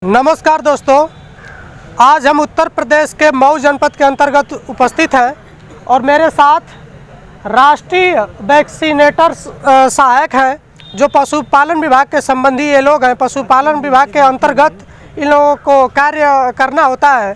नमस्कार दोस्तों, आज हम उत्तर प्रदेश के मऊ जनपद के अंतर्गत उपस्थित हैं और मेरे साथ राष्ट्रीय वैक्सीनेटर सहायक हैं जो पशुपालन विभाग के संबंधी ये लोग हैं। पशुपालन विभाग के अंतर्गत इन लोगों को कार्य करना होता है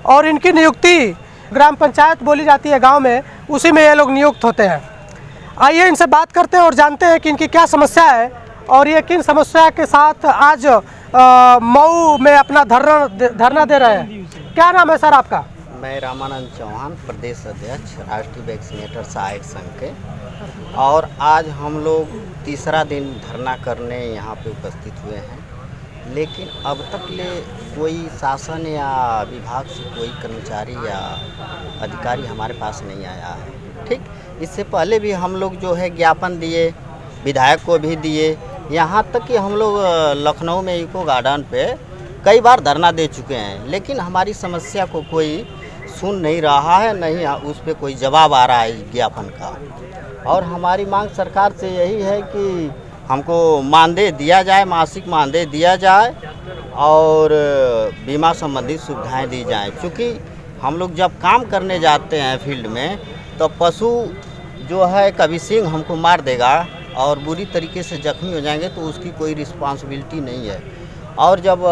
और इनकी नियुक्ति ग्राम पंचायत बोली जाती है गांव में, उसी में ये लोग नियुक्त होते हैं। आइए इनसे बात करते हैं और जानते हैं कि इनकी क्या समस्या है और ये किन समस्या के साथ आज मऊ में अपना धरना दे रहे हैं। क्या नाम है सर आपका? मैं रामानंद चौहान, प्रदेश अध्यक्ष राष्ट्रीय वैक्सीनेटर सहायक संघ के। और आज हम लोग तीसरा दिन धरना करने यहाँ पे उपस्थित हुए हैं, लेकिन अब तक ले कोई शासन या विभाग से कोई कर्मचारी या अधिकारी हमारे पास नहीं आया है। ठीक, इससे पहले भी हम लोग जो है ज्ञापन दिए, विधायक को भी दिए, यहाँ तक कि हम लोग लखनऊ में इको गार्डन पे कई बार धरना दे चुके हैं, लेकिन हमारी समस्या को कोई सुन नहीं रहा है, नहीं उस पर कोई जवाब आ रहा है ज्ञापन का। और हमारी मांग सरकार से यही है कि हमको मानदेय दिया जाए, मासिक मानदेय दिया जाए और बीमा संबंधी सुविधाएं दी जाएं। क्योंकि हम लोग जब काम करने जाते हैं फील्ड में तो पशु जो है कभी सिंह हमको मार देगा और बुरी तरीके से जख्मी हो जाएंगे तो उसकी कोई रिस्पांसिबिलिटी नहीं है। और जब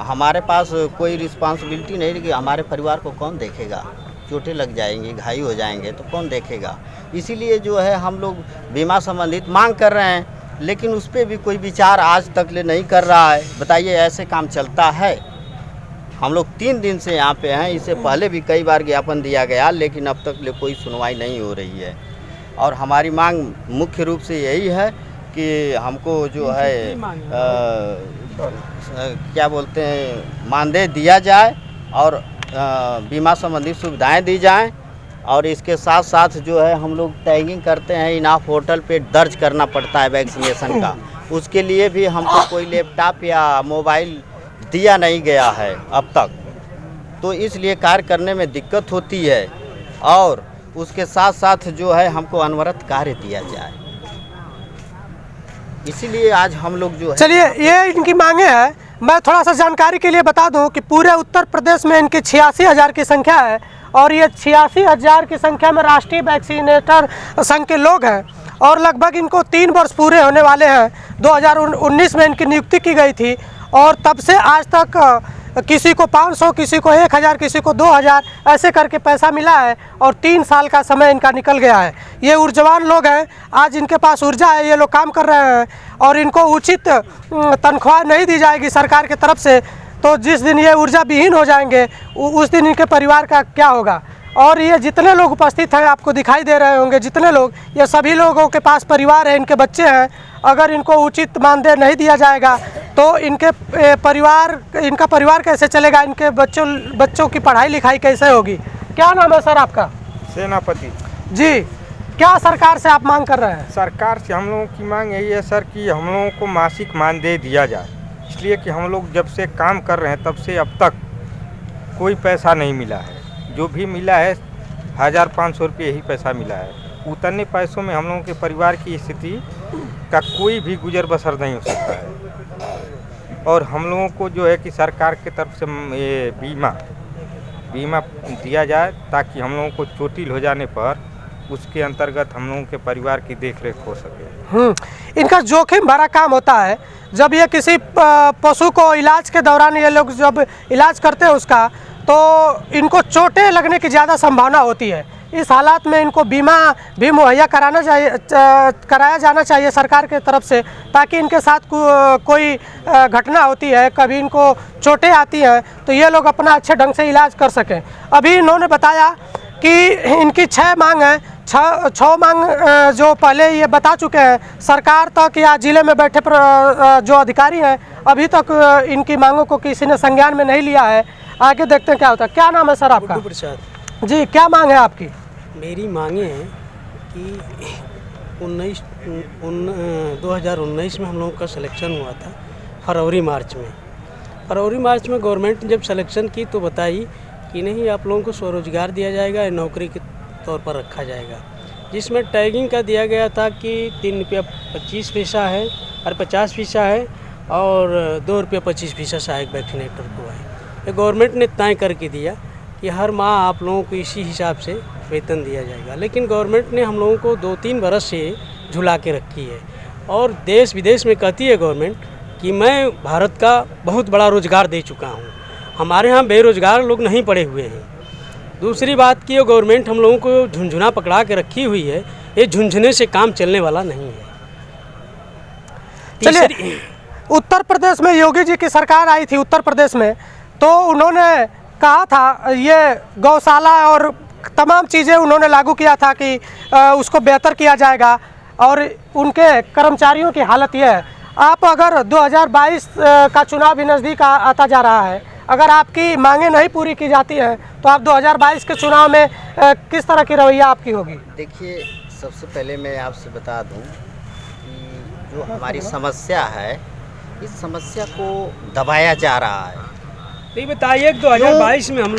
हमारे पास कोई रिस्पांसिबिलिटी नहीं रहेगी, हमारे परिवार को कौन देखेगा? चोटें लग जाएंगी, घायल हो जाएंगे तो कौन देखेगा? इसीलिए जो है हम लोग बीमा संबंधित मांग कर रहे हैं, लेकिन उस पर भी कोई विचार आज तक ले नहीं कर रहा है। बताइए, ऐसे काम चलता है? हम लोग 3 दिन से यहाँ पे हैं, इससे पहले भी कई बार ज्ञापन दिया गया, लेकिन अब तक ले कोई सुनवाई नहीं हो रही है। और हमारी मांग मुख्य रूप से यही है कि हमको जो है क्या बोलते हैं, मानदेय दिया जाए और बीमा संबंधी सुविधाएं दी जाएं। और इसके साथ साथ जो है हम लोग टैगिंग करते हैं, इनाफ पोर्टल पे दर्ज करना पड़ता है वैक्सीनेशन का, उसके लिए भी हमको कोई लैपटॉप या मोबाइल दिया नहीं गया है अब तक, तो इसलिए कार्य करने में दिक्कत होती है। और उसके साथ साथ जो है हमको अनवरत कार्य दिया जाए, इसीलिए आज हम लोग जो है। चलिए, ये इनकी मांगे हैं। मैं थोड़ा सा जानकारी के लिए बता दूं कि पूरे उत्तर प्रदेश में इनकी 86,000 की संख्या है और ये 86,000 की संख्या में राष्ट्रीय वैक्सीनेटर संघ के लोग हैं और लगभग इनको 3 वर्ष पूरे होने वाले हैं। 2019 में इनकी नियुक्ति की गई थी और तब से आज तक किसी को 500, किसी को 1,000, किसी को 2,000 ऐसे करके पैसा मिला है और 3 साल का समय इनका निकल गया है। ये ऊर्जावान लोग हैं, आज इनके पास ऊर्जा है, ये लोग काम कर रहे हैं और इनको उचित तनख्वाह नहीं दी जाएगी सरकार की तरफ से, तो जिस दिन ये ऊर्जा विहीन हो जाएंगे उस दिन इनके परिवार का क्या होगा? और ये जितने लोग उपस्थित हैं, आपको दिखाई दे रहे होंगे जितने लोग, ये सभी लोगों के पास परिवार है, इनके बच्चे हैं। अगर इनको उचित मानदेय नहीं दिया जाएगा तो इनका परिवार कैसे चलेगा? इनके बच्चों की पढ़ाई लिखाई कैसे होगी? क्या नाम है सर आपका? सेनापति जी। क्या सरकार से आप मांग कर रहे हैं? सरकार से हम लोगों की मांग यही है सर कि हम लोगों को मासिक मानदेय दिया जाए, इसलिए कि हम लोग जब से काम कर रहे हैं तब से अब तक कोई पैसा नहीं मिला है। जो भी मिला है 1,500 रुपये ही पैसा मिला है। उतने पैसों में हम लोगों के परिवार की स्थिति का कोई भी गुजर बसर नहीं हो सकता है। और हम लोगों को जो है कि सरकार की तरफ से ये बीमा दिया जाए ताकि हम लोगों को चोटिल हो जाने पर उसके अंतर्गत हम लोगों के परिवार की देखरेख हो सके। इनका जोखिम भरा काम होता है। जब ये किसी पशु को इलाज के दौरान ये लोग जब इलाज करते हैं उसका, तो इनको चोटें लगने की ज़्यादा संभावना होती है। इस हालात में इनको बीमा भी मुहैया कराया जाना चाहिए सरकार के तरफ से, ताकि इनके साथ कोई घटना होती है, कभी इनको चोटें आती हैं तो ये लोग अपना अच्छे ढंग से इलाज कर सकें। अभी इन्होंने बताया कि इनकी 6 मांग हैं, 6 मांग जो पहले ये बता चुके हैं सरकार तक या जिले में बैठे जो अधिकारी हैं, अभी तक इनकी मांगों को किसी ने संज्ञान में नहीं लिया है। आगे देखते हैं क्या होता है। क्या नाम है सर आपका? प्रसाद जी। क्या मांग है आपकी? मेरी मांगे हैं कि 2019 में हम लोगों का सिलेक्शन हुआ था फरवरी मार्च में गवर्नमेंट जब सिलेक्शन की तो बताई कि नहीं, आप लोगों को स्वरोजगार दिया जाएगा या नौकरी के तौर पर रखा जाएगा, जिसमें टैगिंग का दिया गया था कि 3 रुपया 25 पैसा है और 50 पैसा है और 2 रुपये 25 पैसा सहायक वैक्सीनेटर को है। ये गवर्नमेंट ने तय करके दिया कि हर माह आप लोगों को इसी हिसाब से वेतन दिया जाएगा, लेकिन गवर्नमेंट ने हम लोगों को 2-3 बरस से झुला के रखी है और देश विदेश में कहती है गवर्नमेंट कि मैं भारत का बहुत बड़ा रोज़गार दे चुका हूँ। हमारे यहाँ बेरोज़गार लोग नहीं पड़े हुए हैं। दूसरी बात कि गवर्नमेंट हम लोगों को झुंझुना पकड़ा के रखी हुई है, ये झुंझुने से काम चलने वाला नहीं है। चलिए, उत्तर प्रदेश में योगी जी की सरकार आई थी उत्तर प्रदेश में, तो उन्होंने कहा था ये गौशाला और तमाम चीज़ें उन्होंने लागू किया था कि उसको बेहतर किया जाएगा और उनके कर्मचारियों की हालत ये है। आप अगर 2022 का चुनाव भी नज़दीक आता जा रहा है, अगर आपकी मांगें नहीं पूरी की जाती हैं तो आप 2022 के चुनाव में किस तरह की रवैया आपकी होगी? देखिए, सबसे पहले मैं आपसे बता दूं कि जो हमारी समस्या है, इस समस्या को दबाया जा रहा है। ये बताइए 2022 में हम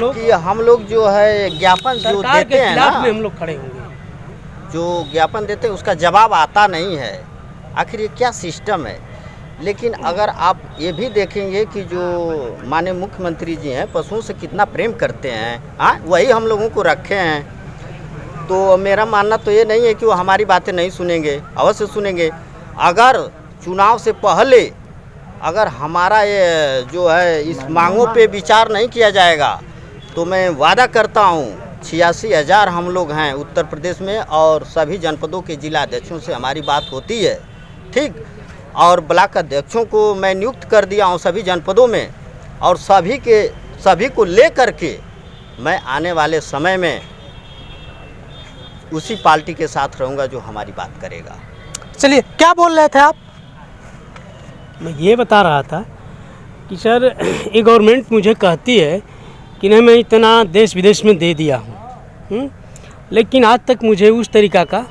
लोग जो है ज्ञापन जो देते हैं ना, में हम लोग खड़े होंगे, जो ज्ञापन देते हैं उसका जवाब आता नहीं है। आखिर ये क्या सिस्टम है? लेकिन अगर आप ये भी देखेंगे कि जो माननीय मुख्यमंत्री जी हैं पशुओं से कितना प्रेम करते हैं, हाँ, वही हम लोगों को रखे हैं, तो मेरा मानना तो ये नहीं है कि वो हमारी बातें नहीं सुनेंगे, अवश्य सुनेंगे। अगर चुनाव से पहले अगर हमारा ये जो है इस मांगों पे विचार नहीं किया जाएगा तो मैं वादा करता हूँ 86,000 हम लोग हैं उत्तर प्रदेश में और सभी जनपदों के जिला अध्यक्षों से हमारी बात होती है, ठीक, और ब्लॉक अध्यक्षों को मैं नियुक्त कर दिया हूँ सभी जनपदों में, और सभी को ले करके मैं आने वाले समय में उसी पार्टी के साथ रहूँगा जो हमारी बात करेगा। चलिए, क्या बोल रहे थे आप? मैं ये बता रहा था कि सर ये गवर्नमेंट मुझे कहती है कि नहीं मैं इतना देश विदेश में दे दिया हूँ, लेकिन आज तक मुझे उस तरीक़ा का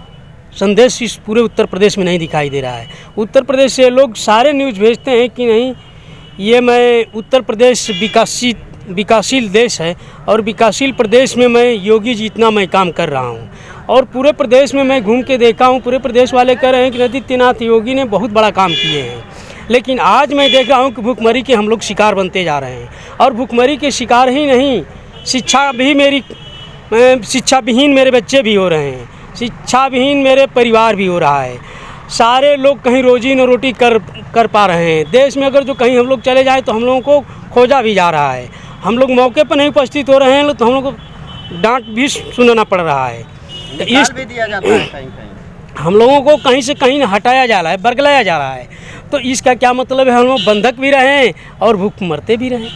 संदेश इस पूरे उत्तर प्रदेश में नहीं दिखाई दे रहा है। उत्तर प्रदेश से लोग सारे न्यूज़ भेजते हैं कि नहीं ये मैं उत्तर प्रदेश विकासशील देश है और विकासशील प्रदेश में मैं योगी जी इतना मैं काम कर रहा हूँ, और पूरे प्रदेश में मैं घूम के देखा हूँ, पूरे प्रदेश वाले कह रहे हैं कि आदित्यनाथ योगी ने बहुत बड़ा काम किए हैं। लेकिन आज मैं देख रहा हूँ कि भूखमरी के हम लोग शिकार बनते जा रहे हैं, और भूखमरी के शिकार ही नहीं, शिक्षा विहीन मेरे बच्चे भी हो रहे हैं, शिक्षा विहीन मेरे परिवार भी हो रहा है। सारे लोग कहीं रोजी न रोटी कर पा रहे हैं। देश में अगर जो कहीं हम लोग चले जाएँ तो हम लोगों को खोजा भी जा रहा है। हम लोग मौके पर नहीं उपस्थित हो रहे हैं तो हम लोग को डांट भी सुनना पड़ रहा है, निकाल भी दिया जाता है कहीं कहीं, हम लोगों को कहीं से कहीं हटाया जा रहा है, बरगलाया जा रहा है। तो इसका क्या मतलब है? हम लोग बंधक भी रहें और भूख मरते भी रहें।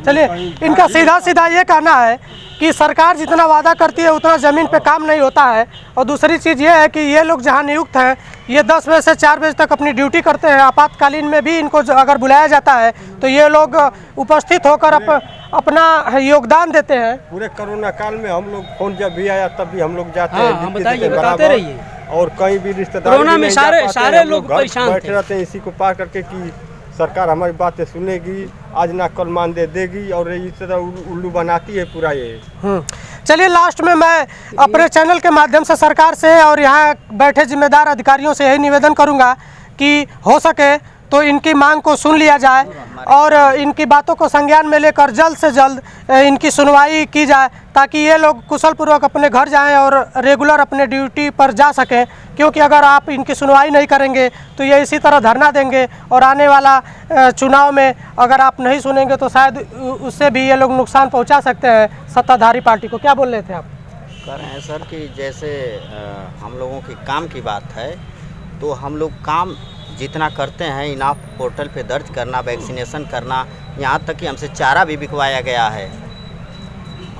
चलिए, इनका सीधा सीधा ये कहना है कि सरकार जितना वादा करती है उतना ज़मीन पे काम नहीं होता है, और दूसरी चीज़ ये है कि ये लोग जहाँ नियुक्त हैं ये 10 बजे से 4 बजे तक अपनी ड्यूटी करते हैं। आपातकालीन में भी इनको अगर बुलाया जाता है तो ये लोग उपस्थित होकर अपना योगदान देते हैं। पूरे कोरोना काल में हम लोग फोन जब भी आया तब भी हम लोग जाते हाँ, हैं, बताइए, बताते रहिए। और कहीं भी रिश्तेदार कोरोना में सारे लोग परेशान बैठे रहते हैं इसी को पार करके कि सरकार हमारी बातें सुनेगी, आज ना कल मानदेय देगी, और इस तरह उल्लू बनाती है पूरा ये। चलिए, लास्ट में मैं अपने चैनल के माध्यम से सरकार से और यहाँ बैठे जिम्मेदार अधिकारियों से यही निवेदन करूँगा कि हो सके तो इनकी मांग को सुन लिया जाए और इनकी बातों को संज्ञान में लेकर जल्द से जल्द इनकी सुनवाई की जाए, ताकि ये लोग कुशल पूर्वक अपने घर जाएं और रेगुलर अपने ड्यूटी पर जा सकें। क्योंकि अगर आप इनकी सुनवाई नहीं करेंगे तो ये इसी तरह धरना देंगे, और आने वाला चुनाव में अगर आप नहीं सुनेंगे तो शायद उससे भी ये लोग नुकसान पहुंचा सकते हैं सत्ताधारी पार्टी को। क्या बोल रहे थे आप? कह रहे हैं सर कि जैसे हम लोगों की काम की बात है तो हम लोग काम जितना करते हैं इनाफ पोर्टल पे दर्ज करना, वैक्सीनेशन करना, यहाँ तक कि हमसे चारा भी बिकवाया गया है,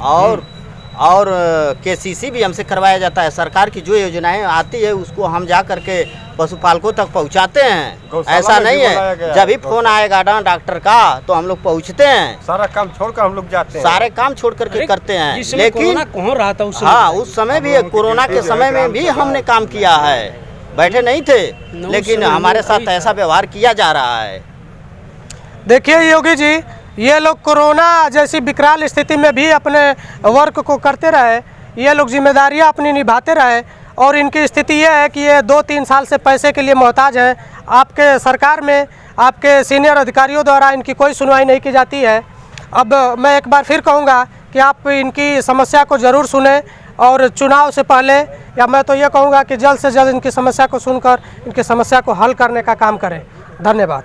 और केसीसी भी हमसे करवाया जाता है। सरकार की जो योजनाएं आती है उसको हम जा करके पशुपालकों तक पहुँचाते हैं। ऐसा नहीं है जब भी फोन आएगा ना डॉक्टर का तो हम लोग पहुँचते हैं, सारा काम छोड़कर हम लोग जाते हैं, सारे काम छोड़ करके करते हैं। लेकिन कौन रहा था उस समय भी, कोरोना के समय में भी हमने काम किया है, बैठे नहीं थे, लेकिन हमारे साथ ऐसा व्यवहार किया जा रहा है। देखिए योगी जी, ये लोग कोरोना जैसी विकराल स्थिति में भी अपने वर्क को करते रहे, ये लोग जिम्मेदारियां अपनी निभाते रहे, और इनकी स्थिति ये है कि ये 2-3 साल से पैसे के लिए मोहताज हैं। आपके सरकार में आपके सीनियर अधिकारियों द्वारा इनकी कोई सुनवाई नहीं की जाती है। अब मैं एक बार फिर कहूँगा कि आप इनकी समस्या को ज़रूर सुने और चुनाव से पहले, या मैं तो ये कहूँगा कि जल्द से जल्द इनकी समस्या को सुनकर इनकी समस्या को हल करने का काम करें। धन्यवाद।